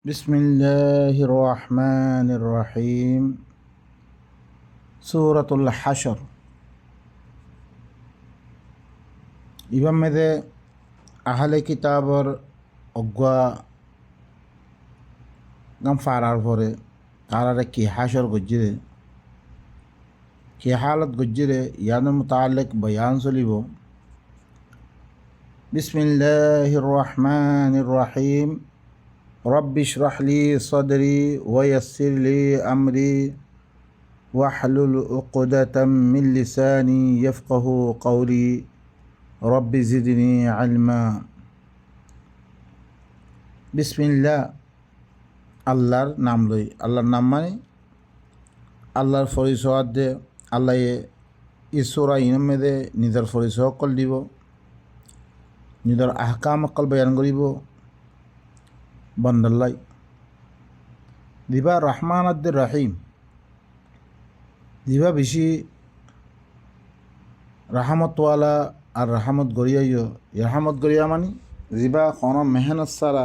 বিসমিল্লাহির রহমানির রহিম। সূরাতুল হাশর। ইবাম মেদে আহলে কিতাবর অজ্ঞা গাম ফারার পরে তারারে কি হাশর গজ্জিরে কি হালত গজ্জিরে ইয়ানের মুতাআল্লিক বয়ান চলিব। বিসমিল্লাহির রহমানির রহিম। রব্বি ইশরাহ লি সাদরি ওয়া ইয়াসসির লি আমরি ওয়াহলুল উকদাতাম মিন লিসানি ইয়াফকাহু কওলি রব্বি জিদনি ইলমা। বিসমিল্লাহ, আল্লাহর নাম লই। আল্লাহর নাম মানে আল্লাহর পরিচয় দে। আল্লাহ ঈশ্বরা ইনমেদে নিজের পরিচয় অকল দিব, নিজের আহকাম অকল বয়ান করিব বন্দাল্লাই দিবা। রহমান আদ্দে রহিম দিবা বেশি রাহামতওয়ালা আর রাহামত গড়িয়াইও। রাহামত গড়িয়া মানে দিবা কোন মেহনত সারা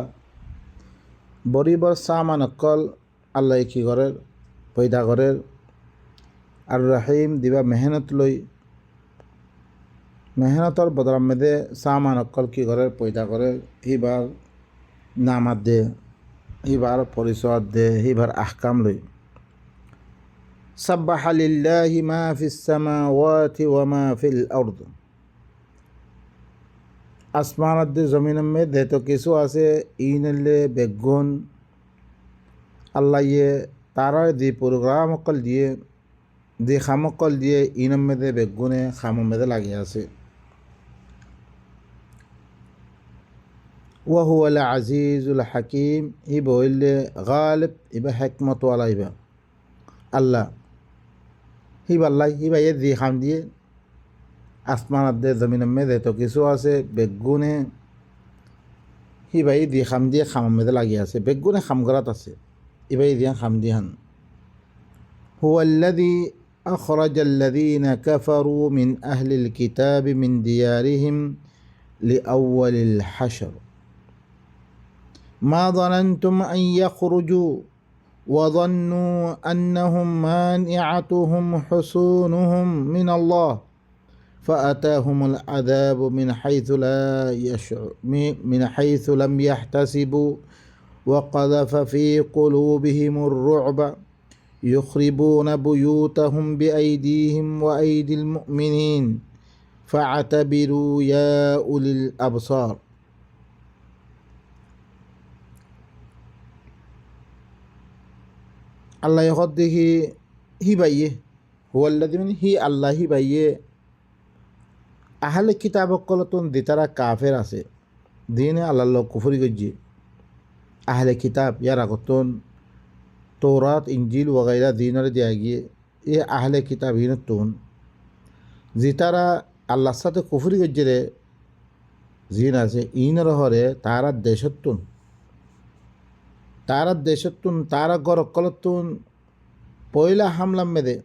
বরিবর সামান অকল আল্লাহ কি করের পয়দা করের। আর রহিম দিবা মেহনত লই, মেহনতর বদলাম মেদে সামান অকল কি করের পয়দা করে। এইবার নামাত দে, এইবার পরিচয় দে, এইবার আহকাম লই। সাব্বাহা লিল্লাহি মা ফিস সামাওয়াতি ওয়া মা ফিল আরদ। আসমানত দে জমিনের মে দে তো কিছু আছে ইনলে বেগুন আল্লাহ ইয়ে তারা দি প্রোগ্রাম অকল দিয়ে দি খামকল দিয়ে ইনম মেদে বেগুনে খাম মেদে লাগিয়ে আছে। ওয়াহুয়াল আজিজুল হাকিম। ই বইলে গালিব ইবা হেকমত ওয়ালা ইবা আল্লাহ হিবাল্লাই হিবা ইয়ে দি খাম দিয়ে আসমানত দে জমিনের মে দে তো কিছু আছে বেগুনে হিবাই দি খাম দিয়ে খাম মেদে লাগিয়ে আছে। বেগুনে খাম করাত আছে, ইবাই দিয়া খাম দিহান। হুয়াল্লাযী আখরাজাল্লাযীনা কাফারু মিন আহলিল কিতাবি মিন দিয়ারিহিম লিআউয়ালিল হাশর মা যানানতুম আন ইয়াখরুজু ওয়া যান্নু আন্নাহুম মানি'আতুহুম হুসুনুহুম মিনাল্লাহ فأتاهم العذاب من حيث لم يحتسبوا وقذف في قلوبهم الرعب يخربون بيوتهم بأيديهم وأيدي المؤمنين فاعتبروا يا أولي الأبصار। আল্লাহ হদ্দিহি হি বাইয়ে হুয়াল্লাযী মানে হি আল্লাহ হি বাইয়ে আহলে কিতাব কলতুন দিতারা কাফের আছে দিনে আল্লাহ কুফরি গজ্জি। আহলে কিতাব ইয়ার আগতন তৌরাত ইঞ্জিল ওগাইরা দিনরে দিয়া গিয়ে এ আহলে কিতাব হিনতুন জিতারা আল্লাহর সাথে কুফরি গজ্জিরে জিন আছে ইনর হরে তারা দেশতুন তারা গর কলতুন পয়লা হামলাম মেদে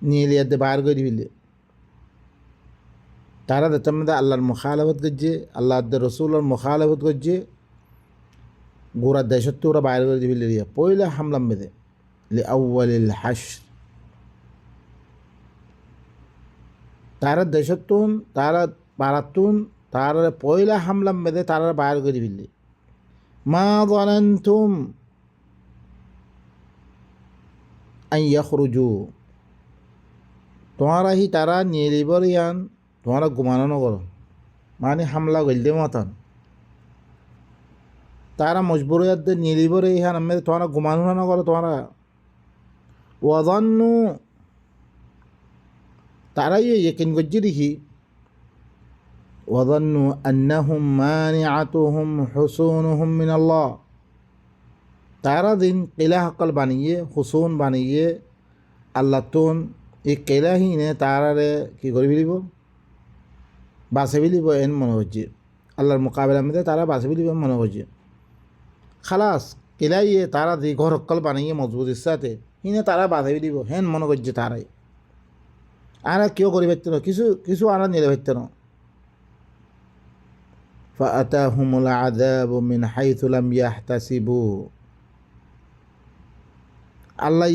নিয়ে লিয়াতে বাইর করে দিবিলে। তারা দেতার মধ্যে আল্লাহর মুখালাফত করছে, আল্লাহ রসুলের মুখালাফত করছে, গোড়া দেশত্ব ওরা বাইরে করে দিবি লিয়া পয়লা হামলাম বেদে লিআউয়ালিল হাশর। তারা দেশত্তুন তারা পারাতুন তারা পয়লা হামলাম বেদে তারা বাইরে করে দিবি। মা যানানতুম আন ইয়াখরুজু, তোমারা হি তারা নিয়ে লিবর ইয়ান তোমরা ঘুমানো নগর মানে হামলা গলদে মতন তারা মজবুরিয়াত নিয়ে লিবর ইহান আমি তোমরা ঘুমানো না করো। তোমরা ওয়াজান্নু তারা ইয়েকিন গজ্জি দেখি ওয়াজান্নু আন্নাহুম মানি'আতুহুম হুসুনুহুম মিনাল্লাহ। তারা দিন কিলা হকল বানিয়ে হুসুন বানিয়ে আল্লাহ তুন এই কেলাহীনে তারারে কি করে ফেলিব বাঁচে ফেলিব এন মনে হচ্ছে। আল্লাহর মোকাবেলার মধ্যে তারা বাঁচে ফেলিব মনে হচ্ছে। খালাস কেলাইয়ে তারা দি ঘর হকল বানিয়ে মজবুতির সাথে হিনে তারা বাঁচে ফেলিব হেন মনে করছে। তারাই আর কেউ করে পারত না, কিছু আর নিলে পারত না। ফাআতাহুমুল আযাবু মিন হাইথু লাম ইয়াহতাসিবু। আল্লাহ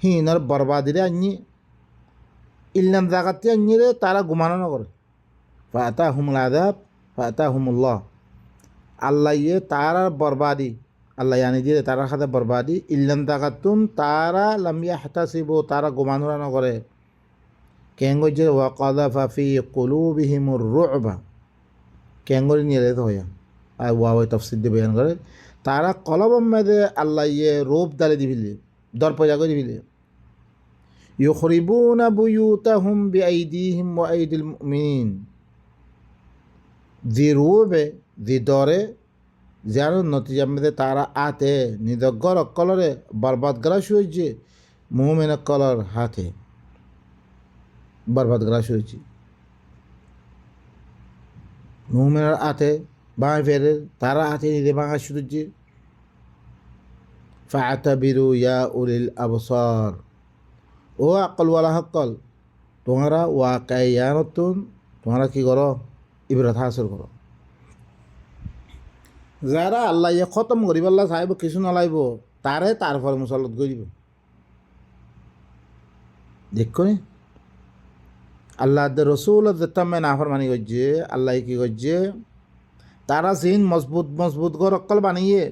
হিনর বরবাদিরে আনি ইল্লাম জাগাতে আনিরে তারা ঘুমানো না করে। ফাআতাহুমুল আযাব ফাআতাহুমুল্লাহ, আল্লাহ তারা বরবাদি, আল্লাহ আনি দিয়ে তারা খাতে বরবাদি। ইল্লাম জাগাতুন তারা লাম ইয়াহতাসিবু, তারা ঘুমানো না করে। কেঙ্গজে ওয়াকাযাফা ফি কুলুবিহিমুর রু'বা, কেঙ্গরি নিয়ে রেত হইয়া আর ওয়াওয়ে তাফসীর দিয়ে বয়ান করে তারা কলবম মেদে আল্লাহ রূপ দালে দিবিলে, দরপজা করে দিবিলে। ইউখরিবুনা বুয়ুতাহুম বিআইদিহিম ওয়া আইদিল মুমিনিন, যে রূপে যে দরে যার নতিজা মেদে তারা আতে নিদগ্গর অকলরে বরবাদ করা শুয়েছে মুমিন অকলর হাতে বরবাদ করা শুয়েছে। মুমিনের আতে বাঁ ফেরে তারা আতে নিদে বাঙা শুয়েছে। ফাতাবিরু ইয়া উলিল আবসার, ও আকলওয়ালা হকল, তোমরা ওয়াকায়ানতুন, তোমরা কি করো, ইবরাত হাসিল করো। যারা আল্লাহ খতম করিব আল্লাহ চাইব কিছু নলাইব তারে তারপরে মুসল্লত করিব। দেখুন আল্লাহ রসুল যেতামে নাফরমানি করছে, আল্লাহ কি করছে, তারা সিন মজবুত মজবুত ঘর অকল বানিয়ে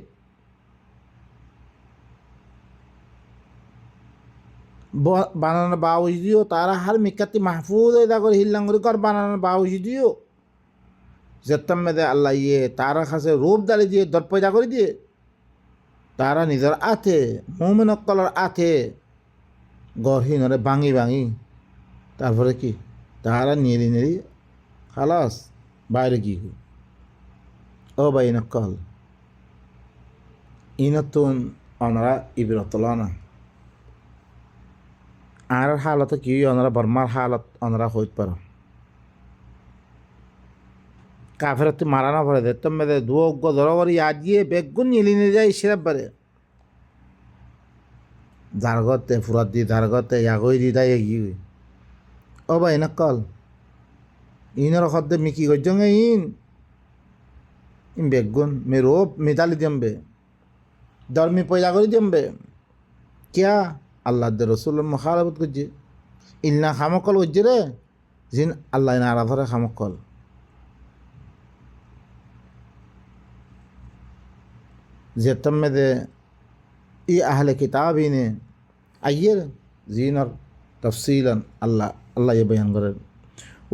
বানানোর বাউজিও তারা হার মিকাতি মাহফুজ এদা করে হিল্লাঙ্গুরি কর বানানোর বাউজিও যেতাম মেদে আল্লাহ তারা কাছে রূপ দালি দিয়ে দরপয়দা করে দিয়ে তারা নিজের আথে মুমিন অকলর আথে গড়হিনরে ভাঙি ভাঙি তারপরে কি তারা নেড়ি নেড়ি খালাস বাইরে কি ও ভাই নকল ইনতুন ওনারা ইবরতলানা আর হালত কি ওনারা বর্মার হালত ওনারা হইতে পারো কাফেরতে মারানো পড়ে দেখতাম মেদে দুয়োগ্য ধরবর ইয়াদিয়ে বেগুন নিয়ে নিয়ে যায় সেরা পারে জারগতে ফুরাত দি জারগতে ইয়াগই দি তাই এগিয়ে ও ভাই নকল ইনের খদ্দে মিকি গজ্জঙ্গে ইন বেগুন মে রোপ মেদালি জমবে ধর্মী পয়লা করে জমবে क्या আল্লাহ রসুল মুখালাফত করছে ইলনা খামকল করছে রে জিন আল্লাহ নারা ধরে খামকল যেতম में दे ये अहले किताब ही ने आइए जीन और तफसीलन अल्लाह अल्लाह ये बयान करे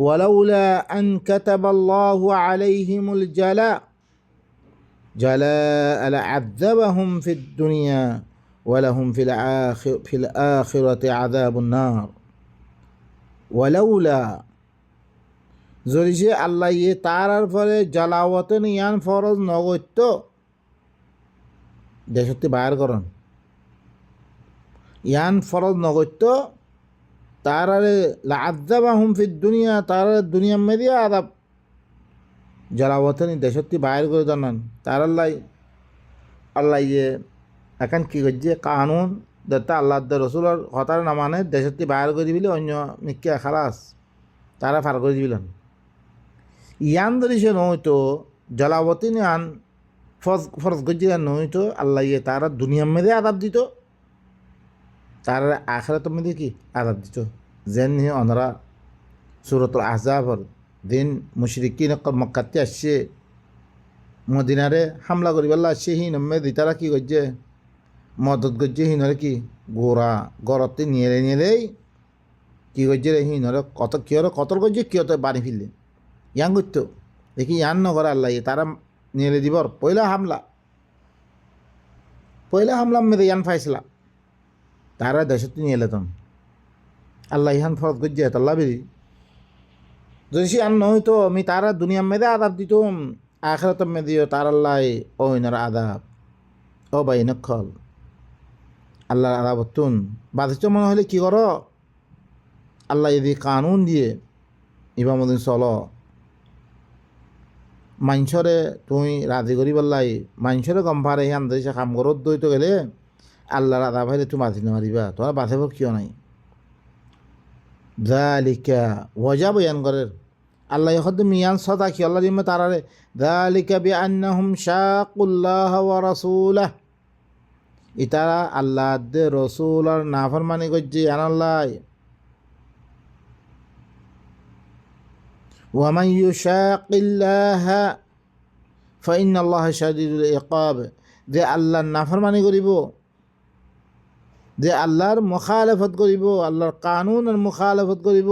वलौला अन كتب الله عليهم الجلاء جلاء لعذبهم في الدنيا ولهم في الآخرة عذاب النار ولولا জরিজে আল্লাহ ইয়ে তারার ফলে জ্বালাওয়াতে ইয়ান ফরজ নগত্য দেশতে বাইর করন ইয়ান ফরজ নগত্য তারারে লাআযাবাহুম ফিদ দুনিয়া তারা দুনিয়া মেদিয়া আযাব জ্বালাওয়াতে দেশতে বাইর করে জানান তারাল্লাই আল্লাহ ইয়ে এখন কি করছে কানুন দত্তা আল্লাহ রসুলের হতার না মানে দেশতে বাইর করে দিবিলে অন্য মিক্কা খালাস তারা ফার করে দিবিলেন ইয়ান ধরি সে নইতো জলাবতী আন ফরজ গজ্জিরা নইতো আল্লাহ ইয়ে তারা দুনিয়ার মেদে আদাব দিত তারা আখেরাতের মধ্যে কি আদাব দিত যেন ওনারা সূরাতুল আহজাবর দিন মুশরিকিন মক্কাতে আসছে মদিনারে হামলা করিবার আসছে হিনমে তারা কি করছে মদত করছে হিনরে কি গোড়া গড়তে নিয়ে নিলেই কি করছে রে হিনরে কত কিয়র কতর করছে কিয়ত বাড়ি ফিরলে ইয়াং করতো দেখি ইয়ান নগর আল্লাহ তারা নিয়ে দিবর পয়লা হামলা মেয়েদের ইয়ান ফাইসলা তারা দেশতে নিয়ে এলাম আল্লাহ ইহান ফরত করছে আল্লাহ বেরি যদি সে আন নয় তো আমি তারা দুনিয়ার মেয়েদের আদাব দিতাম আখেরাত মেদিও তার আল্লাহ ওইনার আদাব ও ভাই নখল আল্লাহর আদাবতুন বাধিত মনে হলে কি করো আল্লাহ যদি কানুন দিয়ে ইমামুদ্দিন চল মাঞ্চরে তুমি রাজি করি বললাই মাঞ্চরে গম পারে হিয়ান দেশে কাম করত দইতো গেলে আল্লাহর আদাব হইলে তুমি বাঁচি নারিবা তোমার বাঁচিব কিয় নাই জালিকা ওয়াজা বয়ান করে আল্লাহ হদ মিয়ান সদা কি আল্লাহ দিমে তারারে যালিকা বিআন্নাহুম শাকুল্লাহ ওয়া রাসূলাহ, ইতারা আল্লাহ দে রসুল আর নাফরমানি করছে আনাল্লাহ। ওয়া মান ইউশাকিল্লাহা ফাইন্নাল্লাহা শাদীদুল ইকাব, যে আল্লাহর নাফরমানি করিব, যে আল্লাহর মুখালেফত করিব, আল্লাহর কানুনের মুখালেফত করিব,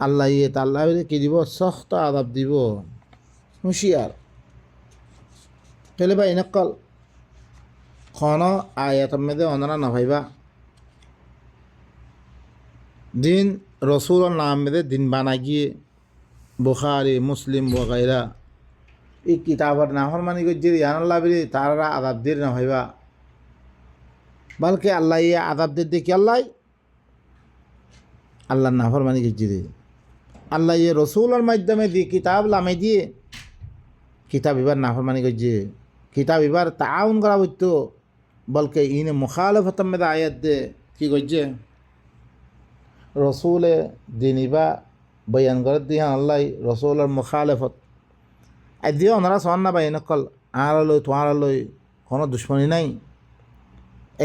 আল্লাহ আল্লাহ কি দিব, সখ্ত আযাব দিব। হুঁশিয়ার পেলে ভাই নকল খন আয়াতের মধ্যে অনারা না ভাইবা দিন রসুলের নাম মেদে দিন বানা গিয়ে বুখারি মুসলিম বগাইরা এই কিতাবের নাফরমানি করছে আল্লাহ বলি তারা আযাব দিয়ে না ভাইবা, বলকে আল্লাহ আযাব দিয়ে দেখি আল্লাহ নাফরমানি করছে রে আল্লাহ রসুলের মাধ্যমে দিয়ে কিতাব লামে দিয়ে কিতাব এবার নাফরমানি করছে, কিতাব এবার তাউন করা হইতো, বলকে ইনে মুখালফতের মধ্যে আয়াত দে কি করছে রসুলে দিনিবা বয়ান করে দিয়ে আল্লাহ রসুলের মুখালফত আর দিয়ে ওনারা সন না ভাই নকল আর লই তোমার লই কোনো দুশ্মনী নাই,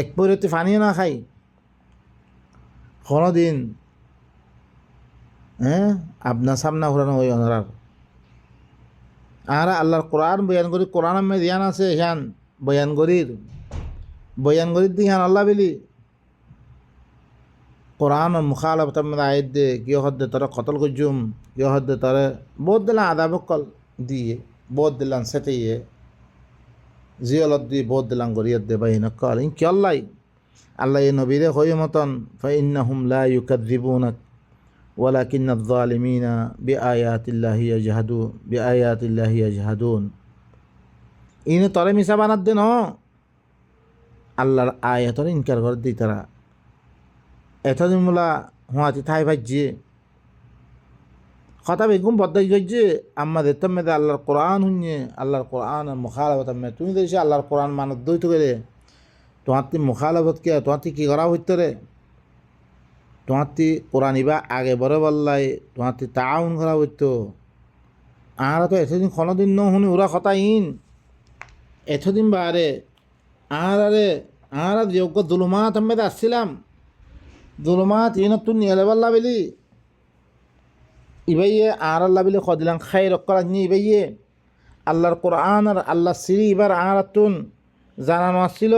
এক পরিতে পানিও না খাই কোনো দিন, হ্যাঁ আপনার সামনা ঘুরানো ওই ওনারার আর আল্লাহর কোরআন বয়ান করি, কোরআন মে ধ্যান আছে হ্যান বয়ান করির দিয়ে হ্যান আল্লাহ বলি কোরআন মুখালফত মধ্যে আয়াত দে কিয় হদ দে তোরা কতল করজুম, কিয় হদ দে তোরে বহুত দিলাম আদাব কল দিয়ে বহুত দিলাম সেটাইয়ে জিয়লত দিয়ে বহুত দিলাম গরিয়ত দে বাই নকল ইন কি আল্লাহ নবীরে হই মতন ফাইন্নাহুম লা ইউকাযযিবুনাক ওয়ালাকিন্নায যালিমিনা বিআয়াতিল্লাহি ইয়াজহাদুন, ইনে তরে মিছা বানাত দে ন আল্লাহর আয়াতর ইনকার করে দিই তারা এতদিন মোলা হুঁয়াতি ঠাই ভাজছে কথা বেগুম বদাই করছে আমাদের মেয়েদের আল্লাহর কোরআন শুনিয়ে আল্লাহর কোরআন মুখালফত মে তুমি দেখছি আল্লাহর কোরআন মানত দইত গেলে তোমার মুখালফত কে তোমার কি করা হইতো রে, তোমার কোরআন ইবা আগে বড় বললাই তোমার তাউন করা হইতো, আর তো এতদিন কোনোদিন ন শুনি ওরা কথা ইন এতদিন বারে আর যোগ্য দুলুমাত আমি আসছিলাম দুলুমাত ইনত তুই নিয়ে বললা বলি ইবাইয়ে আর আল্লাহ বলি খদিলাম খাই রক্ষা নিয়ে ইবাইয়ে আল্লাহর কোরআন আর আল্লাহ সিরি এবার আর তুন জানানো আসছিল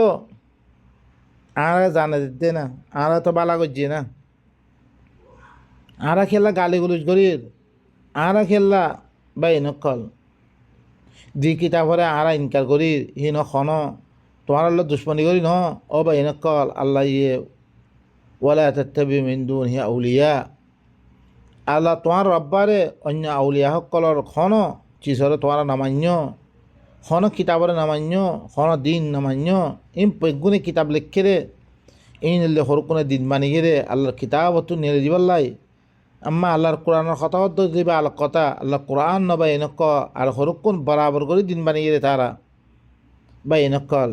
আর জানা দিতে না আর তো বালা করছে না আর খেললা গালি গুলুজ করির আর খেললা বাই নকল দি কিতাবরে আর ইনকার করি হি ন খন তোমার আল্লাহ দুশ্মনী করি ন ও বাই নকল আল্লাহ ইয়ে ওয়ালা তাত্তাবিউ মিন দুনিহি আউলিয়া, আল্লাহ তোমার রব্বারে অন্য আউলিয়া সকলর খন চিজরে তোমার নামান্য খন কিতাবরে নামান্য খন দিন নামান্য ইম পেগুনে কিতাব লিখে রে এই নিলে সরকুনে দিন বানিয়ে রে আল্লাহর কিতাব তো নিয়ে দিবাল্লাই আম্মা আল্লাহর কোরআনের কথা দিবা আল্লাহ কথা আল্লাহ কোরআন ন বা এনেক আর সরকুন বরাবর করে দিন বানিয়ে রে তারা বা এনেকল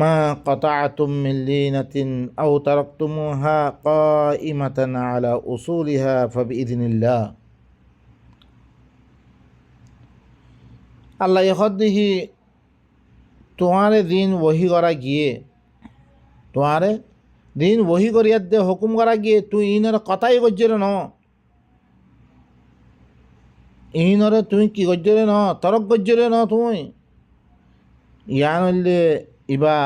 মা কাতাআতুম মিন লিনাতিন আও তারাকতুমুহা কাইমাতান আলা উসুলিহা ফাবিইযনিল্লাহ, আল্লাহ ইহদিহি তোমারে দিন ওহি করা গিয়ে তোমারে দিন ওহি করিয়ার দে হুকুম করা গিয়ে তুই ইনরে কথাই করছিস ন ইনরে তুই কি করছিস ন তরক করছিস ন তুই ইয়ান হইলে ইবা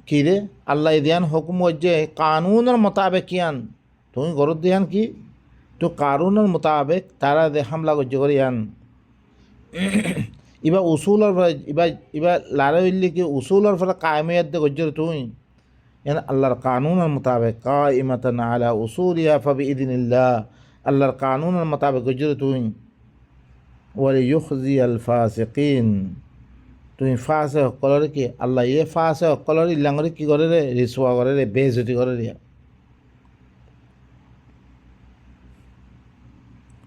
কি রে আল্লাহ দিয়ান হুকুম করছে কানুনের মোতাবেক ইয়ান তুই গরত দিয়ান কি তো কানুনের মোতাবেক তারা দে হামলা করছে করে ইয়ান ইবা উসুলর ইবা লারে হইলে কি উসুলর ফলে কায়েমিয়াত দে করছিস তুই এন আল্লাহর কানুনের মোতাবেক কাইমাতান আলা উসুলিহা ফাবিইযনিল্লাহ আল্লাহর কানুনের মোতাবেক করছিস তুই ওয়ালিয়ুখজিয়াল ফাসিকিন তুমি ফাঁসে সকলরে কি আল্লাহ ইয়ে ফাঁসে সকলরে ইল্লাঙ্গরে কি করে রে রিসুয়া করে রে বেজতি করে রে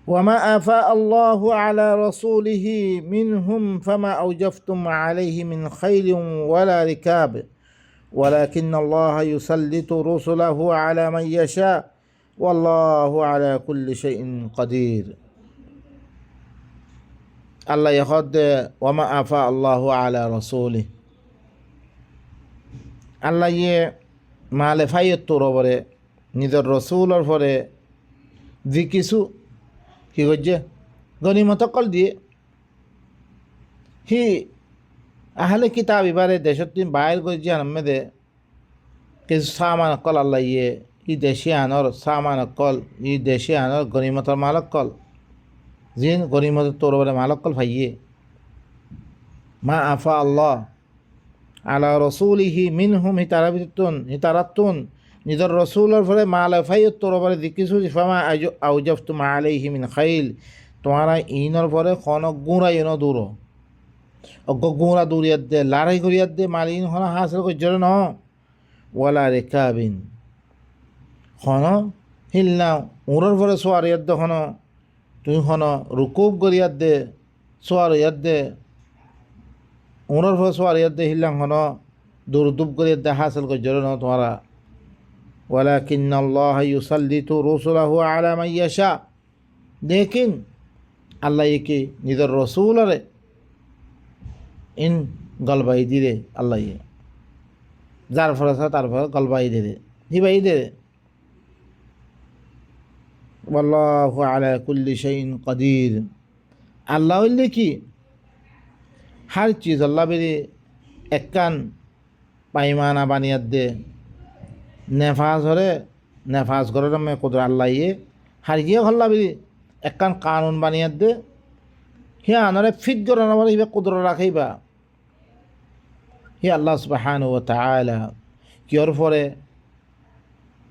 ওয়ামা আফা আল্লাহু আলা রাসূলিহি মিনহুম ফামা আওজাফতুম আলাইহি মিন খাইলিন ওয়ালা রিকাব ওয়ালাকিন আল্লাহ ইউসাল্লিতু রুসুলাহু আলা মান ইয়াশা ওয়াল্লাহু আলা কুল্লি শাইইন কাদির। আল্লাহ ইখদ ওয়ামা আফা আল্লাহু আলা রসুলি। আল্লাহ ইয়ে মালে ফাইয়ত তোর পরে নিজের রসুলর পরে যি কিছু কি করছে গনিমত কল দিয়ে হি আহলে কিতাব এবারে দেশত বাইর করছে আনমেদে কিছু সামান কল আল্লাহ ইয়ে ই দেশে আনর সামান কল ই দেশে আনর গনিমতর মালক কল জিন গনিমত তোর বলে মালক কল ভাইয়ে মা আফা আল্লাহ আলা রসুলিহি মিনহুম হিতারাতুন নিজের রসুলের ফলে মালা ফাইয়ত তোর পরে দেখিছো ফামা আউজাফতু মা আলাইহি মিন খাইল তোমারা ইনর পরে খন গুঁড়া ইন দূর অজ্ঞ গুঁড়া দূরিয়াত দে লড়াই করিয়াত দে মালিন হন হাসিল করছিল ন ওয়ালা রেখাবিন খন হিলনা উড়র পরে সোয়ারিয়াত দে খন তুই খন রুকুব করিয়াত দে সোয়ারিয়াত দে উড়র পরে সোয়ারিয়াত দে হিললাম খন দুরদুব করিয়াত দে হাসিল করছিল ন তোমারা ওয়ালাকিন্নাল্লাহ ইউসাল্লিতু রুসুলাহু আলা মান ইয়াশা। लेकिन আল্লাহ একে নিজের রসুলরে ইন গলবাই দিলে আল্লাহ যার ফলে তার ফলে গলবাই দে হিবাই দে। আল্লাহু আলা কুল্লি শাইইন কাদির। আল্লাহ হইলে কি হার চিজ আল্লাহ বেরি একখান পাইমানা বানিয়াত দে নেফাজ হরে নেফাজ করে নামে কুদর আল্লাহ ইয়ে হারিয়ে হল্লা বেরি একখান কানুন বানিয়াত দে হে আনারে ফিট করে না বলে হিবে কুদর রাখাইবা হে আল্লাহ সুবহানাহু ওয়া তাআলা কিয়র পরে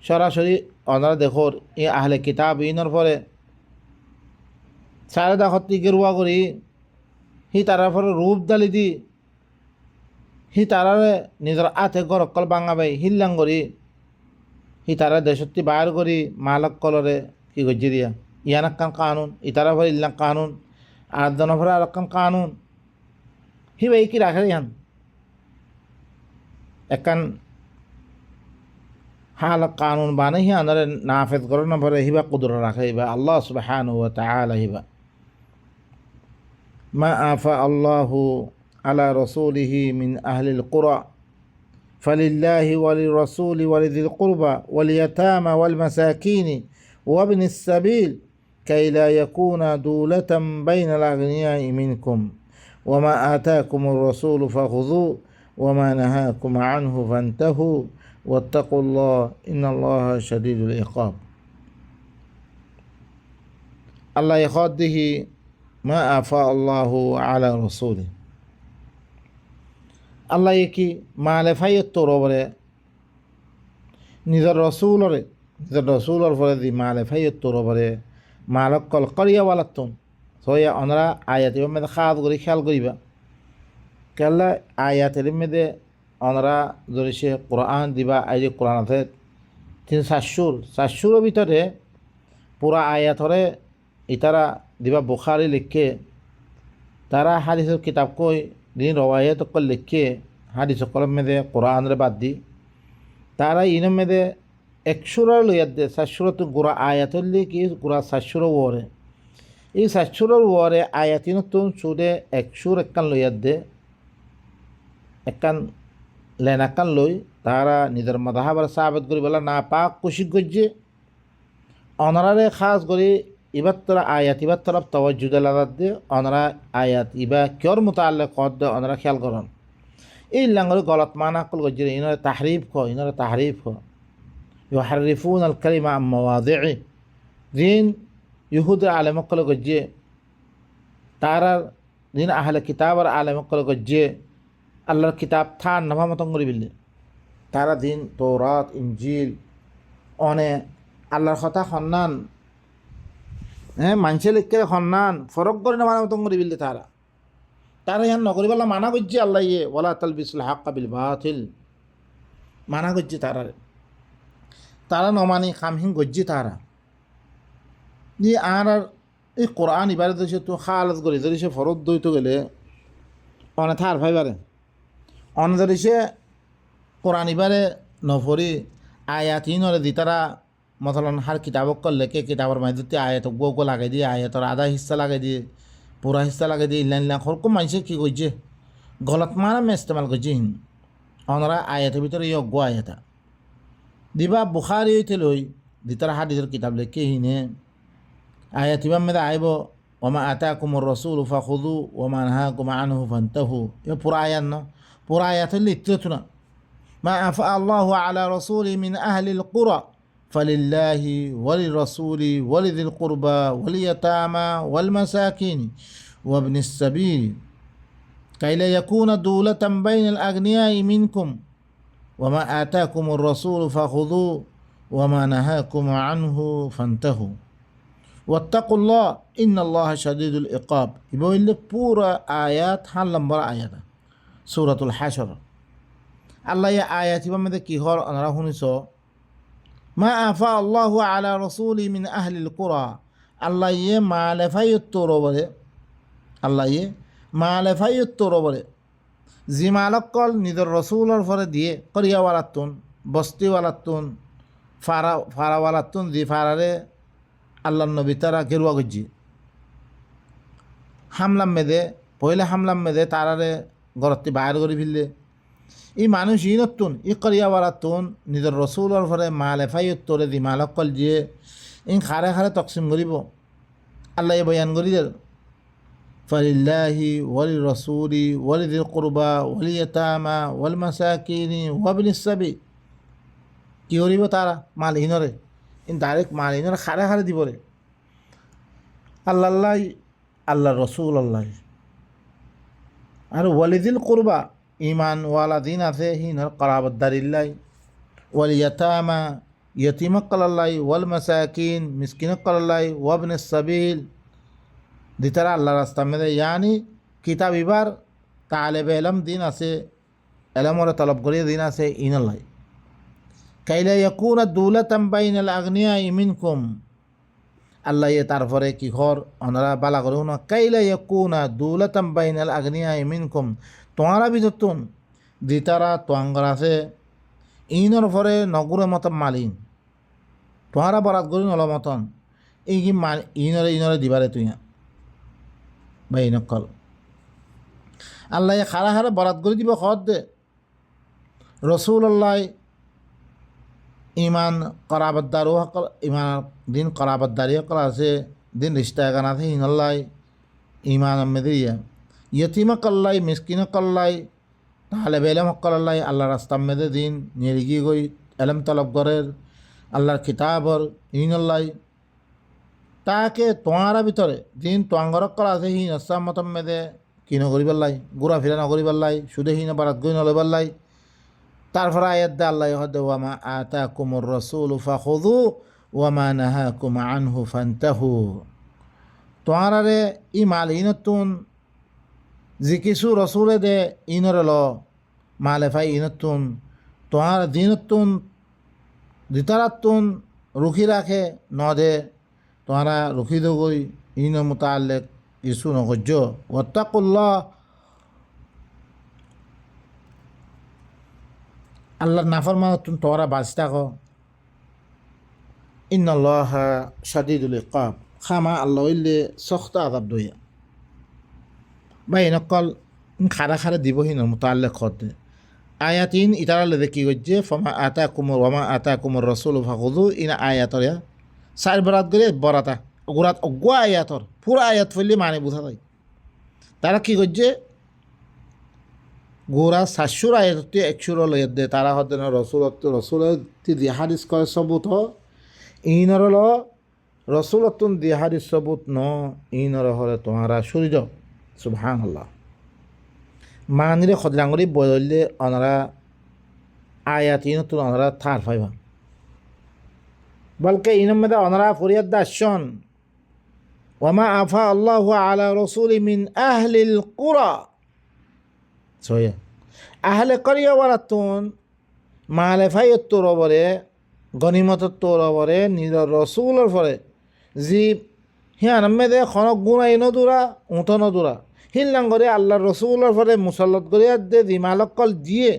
সরাসরি অনারা দেখোর এ আহলে কিতাব ইনর পরে সারে দাখতি গেরুয়া করি হি তারার পরে রূপ দালি দি হি তারারে নিজের আতে গর কল বাঙাবাই হিল্লাং করি হি তারা দেশত্তি বাইর করি মালক কলরে কি গজ্জি দিয়া ইয়ান একখান কানুন ইতারা পরে ইল্লাং কানুন আর জনের পরে আর একখান কানুন হি ভাই কি রাখে ইহান একখান হাল কানুন বানে হি আনারে নাফেজ করে না পরে হিবা কুদর রাখে হিবা আল্লাহ সুবহানাহু ওয়া তাআলা হিবা মা আফা আল্লাহু আলা রসুলিহি মিন আহলিল কুরা فلله وللرسول ولذي القربى واليتامى والمساكين وابن السبيل كي لا يكون دولة بين الأغنياء منكم وما آتاكم الرسول فخذوه وما نهاكم عنه فانتهوا واتقوا الله إن الله شديد العقاب. الله يخاده ما أفاء الله على رسوله আল্লাহ কি মালে ফাইয়ত তোর বলে নিজের রসুলর ফলে দি মালে ফাইয়ত তোর বলে মালক কল করিয়া ওয়ালাতুন সয়া অনরা আয়াত এর মধ্যে খাদ করে খেয়াল করিবা কেলা আয়াতের মধ্যে অনরা যদি সে কোরআন দিবা এই যে কোরআন আছে 300 ভিতরে পুরা আয়াতরে ইতারা দিবা বুখারি লিখে তারা হাদিসের কিতাব কই দিন রওয়ায়ত কল লিখে হাদিস কলম মেদে কোরআন রে বাদ দি তারা ইনম মেদে 100 লইয়াত দে 700 গোড়া আয়াত লিখি গোড়া 700 ওরে এই 700 ওরে আয়াতিন তুন সুদে 100 একখান লইয়াত দে একখান লেনাকান লই তারা নিজের মাযহাবের সাবিত করি বলা না পাক কুশি গজ্জে অনারারে খাস করি এবার তোরা আয়াত এবার তোরা তওয়াজ্জুহ লাগাত দে অনারা আয়াত ইবা কিয়র মুতাআল্লিক কদ দে অনারা খেয়াল করন এই লাঙ্গর গলত মানা কল গজ্জে ইনরে তাহরিফ ক ইউহারিফুন আল কালিমা আম মাওয়াদি'i দিন ইহুদ আলেম কল গজ্জে তারার দিন আহলে কিতাবের আলেম কল গজ্জে আল্লাহর কিতাব থান নভা মতন করি বিল্লে তারা দিন তৌরাত ইনজিল অনে আল্লাহর কথা খন্নান হ্যাঁ মানুষে লিখে খন্নান ফরক করে না মানা মতন করি বিল্লে তারা ইয়ান নকরি বলা মানা করছে আল্লাহ ইয়ে ওয়ালা তালবিসুল হাক্কা বিল বাতিল মানা করছে তারা নমানি খামহিন গজ্জি তারা দিয়ে আর এই কোরআন ইবারে ধরেছে তো খালাত করে ধরেছে ফরত দইতে গেলে অনে থার ভাইবারে অনে ধরেছে কোরআন ইবারে নফরি আয়াত ইনরে দি তারা মতলন হার কিতাবক করলে কে কিতাবের মাঝে আয়াত গো লাগাই দিয়ে আয়াতর আধা হিস্সা লাগাই দিয়ে পুরা হিস্সা লাগাই দিয়ে ইল্লা ইল্লা হরকম মানুষে কী করছে গলত মারা মে ইস্তেমাল করছে হিন অনরা আয়াতের ভিতরে ইয়ে গো আয়াতা দিবা বুখারি হইতে লই দিতার হাদিসের কিতাব লেখে হিনে আয়াত ইমাম মেদা আইব ওমা আতাকুমুর রাসূল ফাখুযু ওমা নাহাকুম আনহু ফান্তাহু এ পুরা আয়াত ন পুরা আয়াত হইলে ইত্তু না মা আফা আল্লাহু আলা রাসূলি মিন আহলিল কুরা فلله وللرسول ولذي القربى واليتامى والمساكين وابن السبيل كي لا يكون دولة بين الأغنياء منكم وما آتاكم الرسول فخذوه وما نهاكم عنه فانتهوا واتقوا الله إن الله شديد العقاب يقول لك بورا آيات حلم برا آيات سورة الحشر الله يا آيات بماذا كي هور أنا راهوني سو ما أفاء الله على رسولي من أهل القرى الله يه ما لفاي التوروبره الله يه ما لفاي التوروبره زي مالك قال نذر رسول الفرد ديه قرية ولاتون بستي ولاتون فارا ولاتون ذي فارare الله النبي ترى كيروا گجي حملم مده পয়লা হামলাম মেদে তারারে গরতে বাইর করে ফেললে এই মানুষ ইনতুন ই করিয়াওয়ালাতুন নিজের রসুলের ফলে মালে ফাইয়তরে দি মালকল দিয়ে ইন খারে খারে তকসিম করিব আল্লাহ বয়ান করি দেন ফালিল্লাহি ওয়ালি রসুলি ওয়ালিদিল কুরবা ওয়ালিয়াতামা ওয়াল মাসাকিনি ওয়াবনিস সাবি কি করিব তারা মাল হিনরে ইন ডাইরেক্ট মাল হিনরে খারে খারে দিবরে আল্লাহ আল্লাহ রসুল আল্লাহ আর ওয়ালিদিল কুরবা ইমান ওয়ালা দিন আছে হিনর করাবদ্দারিল্লাই ওয়াল ইয়াতামা ইয়তিমক কলাল্লাই ওয়াল মাসাকিন মিসকিনক কলাল্লাই ওয়াবনিস সাবিল দিতারা আল্লাহ রাস্তা মেদে ইয়ানি কিতাব ইবার তালেব এলম দিন আছে এলমর তলব করিয়ে দিন আছে ইনল্লাই কাইলা ইয়াকুনা দুলাতাম বাইনাল আগনিয়া মিনকুম আল্লাহ তারপরে কি ঘর অনারা বালা করে না কাইলা ইয়াকুনা দুলাতাম বাইনাল আগনিয়া মিনকুম তোমারা ভিতরতুন দিতারা তোয়াঙ্গর আছে ইনর ফরে নগুরের মতন মালিন তোমারা বরাত করি নল মতন এই কি ইনরে দিবারে তুই ভাই নকল আল্লাহ খারা খারা বরাত করে দিব খত দে রসুল আল্লাহ ইমান করাবদ্দার ও সকল ইমান দিন করাবদ্দারি সকল আছে দিন রিস্তা এখান আছে ইনল্লাই ইমান মেদিয়া ইয়তিমা কল্লাই মিসকিনা কল্লাই তাহলে বেলম কল্লাই আল্লাহ রাস্তা মেদে দিন নিরিগি গই এলম তলব গরের আল্লাহর কিতাবর ইনল্লাই তাকে তোমারা ভিতরে দিন তোয়াঙ্গর করা আছে হিন আসাম মতম মেদে কি নকরিবার লাই ঘুরা ফিরা নকরিবার লাই সুদে হিন বারাত গই নলবার লাই তারপরে আয়াত দে আল্লাহ হদে ওয়ামা আতাকুমুর রাসূল ফাখুযু ওয়ামা নাহাকুম আনহু ফান্তাহু তোমারে ই মাল ইনতুন যে কিছু রসুলে দে ইনর ল মালে ফাই ইনতুন তোমার দিনতুন দিতারাতুন রুখি রাখে ন দে তোমারা রুখি দগই ইন মুতাল্লিক কিছু নগজ্য ওয়াত্তাকুল্লাহ আল্লাহর নাফরমানতুন তোরা বাঁচি থাকো ইন্নাল্লাহা শাদীদুল ইকাব খামা আল্লাহ হইলে সখত আযাব দইয়া ভাই নকল খারা খারা দিবহি না মুতাল্লিক হতে আয়াতিন ইতারা লেদে কি গজ্জে ফমা আতাকুমুর ওয়ামা আতাকুমুর রাসূল ফাখুযু ইন আয়াতর সার বরাত গরে বরাতা গুরাত অগা আয়াতর পুরা আয়াত ফলি মানে বুঝা যায় তারা কি গজ্জে গোরা 700 আয়াততে 100 লয় দে তারা হতে না রসুল দি হাদিস করে সবুত ইনর ল রসুলতুন দি হাদিস সবুত ন ইনর হলে তোমারা সূর্য সুবহানাল্লাহ মানিরে খদরাঙ্গরি বললে অনারা আয়াত ইনতুন অনারা থার ফাইবা বলকে ইনম মেদা অনারা ফরিয়াদ দাশন ওয়ামা আফা আল্লাহু আলা রাসূলি মিন আহলিল কুরা সয়া আহলে করিয়া ওয়ারাতুন মালে ফাইয়ত তোরবরে গনিমত তোরবরে নির রসুলের ফরে জি হিয়ান মেদে খনক গুণা ইনদুরা উঁতনদুরা হিল্লাং করে আল্লাহর রসুলের ফলে মুসল্লত করে দে দিমালকল দিয়ে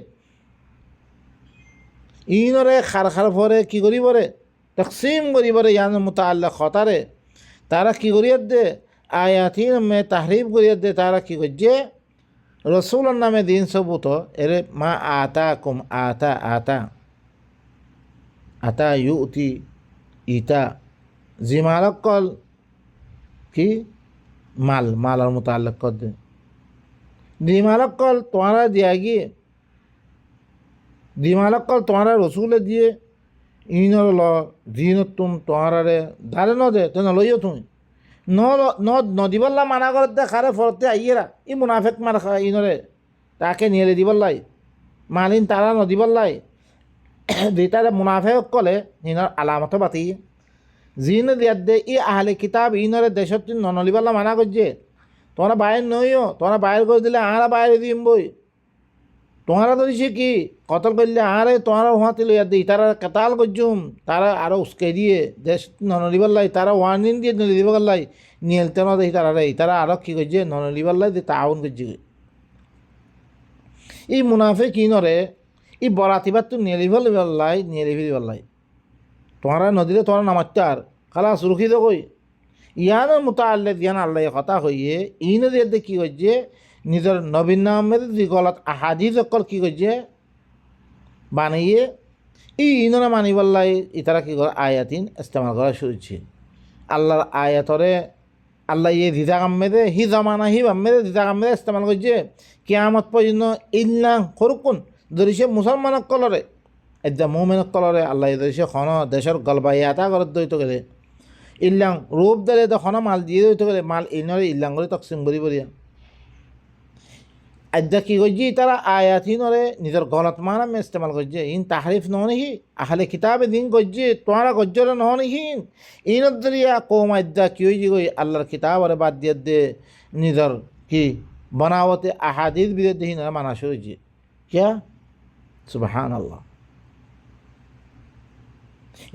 ইনরে খার খার ফরে কি করি পরে তকসিম করিবরে ইয়ান মুতাআল্লিক খতারে তারা কি করিয়ে দে আয়াতিন মে তাহরিফ করিয়ে দে তারা কি করছে রসুলের নামে দিন সবুত এরে মা আতা কুম আতা আতা আতা ইউতি ইতা জিমালক কল কি মাল মালার মুতাআল্লিক কর দে দিমালক কল তোমারা দিয়া গিয়ে দিমালক কল তোমারা রসুলে দিয়ে ইনর ল দিনতুম তোমারে দাঁড়ে ন দে তেন লইও তুমি নদিবল্লা মানা করতে খারে ফরতে আইয়েরা ই মুনাফেক মার ইনরে তাকে নিয়ে দিবল্লাই মালিন তারা নদিবল্লাই যেটারে মুনাফেক কলে ইনর আলামত বাতি জিন দিয়ার দে ই আহলে কিতাব ইনরে দেশত নলিবল্লা মানা করছে তোমরা বাইরে নইও তোমরা বাইরে করে দিলে আরা বাইরে দিম বই তোমরা তো দিছে কি কতল করলে আরে তোমরা ওহাতে লইয়া দিই তারা কেতাল করছুম তারা আরও উস্কে দিয়ে দেশ নলিবল্লাই তারা ওয়ার্নিং দিয়ে নলিবল্লাই নিয়েলতে না দেখি তারা রে তারা আরও কী করছে নলিবল্লাই দিয়ে তাউন করছে এই মুনাফে কি নরে এই বরাতিবার তো নিয়ে লিভিবল্লাই তোমরা নদীরে তোমরা নামাচ্ছে আর খালা সুরক্ষিত কই ইয়ানোর মুতাআল্লিক ইয়ান আল্লাহ কথা হইয়ে ই নদীতে কী করছে নিজের নবীন নামের যে গলত আহাদিস অকল কী করছে বানিয়ে ইনরা মানিবাল্লাই ইতারা কী করে আয়াতিন ইস্তেমাল করা শুরুছে আল্লাহর আয়াতরে আল্লাহ ইয়ে দিদা কাম্মেদে হি জামানা হি বাম্মেদে দিদা কাম্মেদে ইস্তেমাল করছে কিয়ামত পর্যন্ত ইল্লা করুকুন ধরিছে মুসলমানক কলরে এতিয়া মোমেনক কলরে আল্লাহ ধরিছে খন দেশের গলবাই এটা ঘৰত দৈত গেলে ইল্লাং রূপ দিলে তো খন মাল দিয়ে দৈত গেলে মাল ইনরে ইল্লাং করে তকসিম করি বলিয়া আজ্জা কি করছি তারা আয়াতিনরে নিজের গলত মানামে ইস্তেমাল করছে ইন তাহরিফ নহনিহি আহলে কিতাবে দিন করছে তোমরা গজ্জরে নহনিহি ইনত দরিয়া কৌম আজ্জা কি হয়েছি কই আল্লাহর কিতাবরে বাদ দিয়ে দে নিজের কি বনাওতে আহাদিস বিরুদ্ধে হিনরা মানা শুরু হয়েছে কিয়া সুবহানাল্লাহ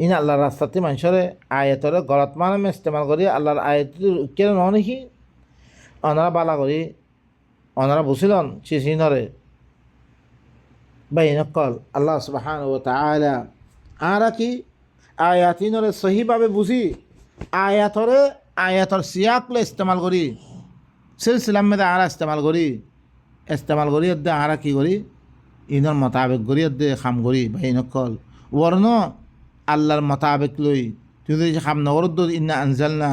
ইন আল্লাহর রাস্তাতে মানুষরে আয়াতরে গলত মানামে ইস্তেমাল করি আল্লাহর আয়াত কেন নহনিহি অনারা বালা করি ওনারা বুঝিলেন চিনরে বাইনকল আল্লাহ সুবহানাহু ওয়া তাআলা আরা কি আয়াতিনরে সহিভাবে বুঝি আয়াতর সিয়াকলে ইস্তেমাল করি সিলসিলার মধ্যে আরা ইস্তেমাল করি এদ্দে আরা কি করি ইনর মোতাবেক করি এদ্দে খাম করি বাইনকল বর্ণ আল্লাহর মোতাবেক লই তুই যদি খাম নগরদ্দ ইন্না আনজালনা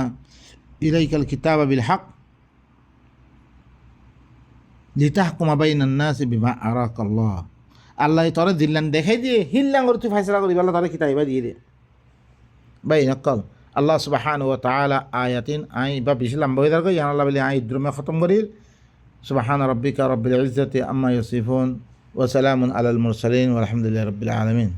ইলাইকাল কিতাবা বিল হক লিতাহকুমা বাইনান নাসি বিমা আরাকাল্লাহ আল্লাহ তোরে দিল্লান দেখাই দিয়ে হিল্লাং করে তুই ফাইসলা করি আল্লাহ তোরে কিতাবা দিয়ে দে বাইনকল আল্লাহ সুবহানাহু ওয়া তাআলা আয়াতিন আই বা বিশলাম বইদার কই আল্লাহ বলে আই দ্রুমে খতম করি সুবহান রাব্বিকা রাব্বিল ইজ্জাতি আম্মা ইয়াসিফুন ওয়া সালামুন আলাল মুরসালিন ওয়া আলহামদুলিল্লাহি রাব্বিল আলামিন।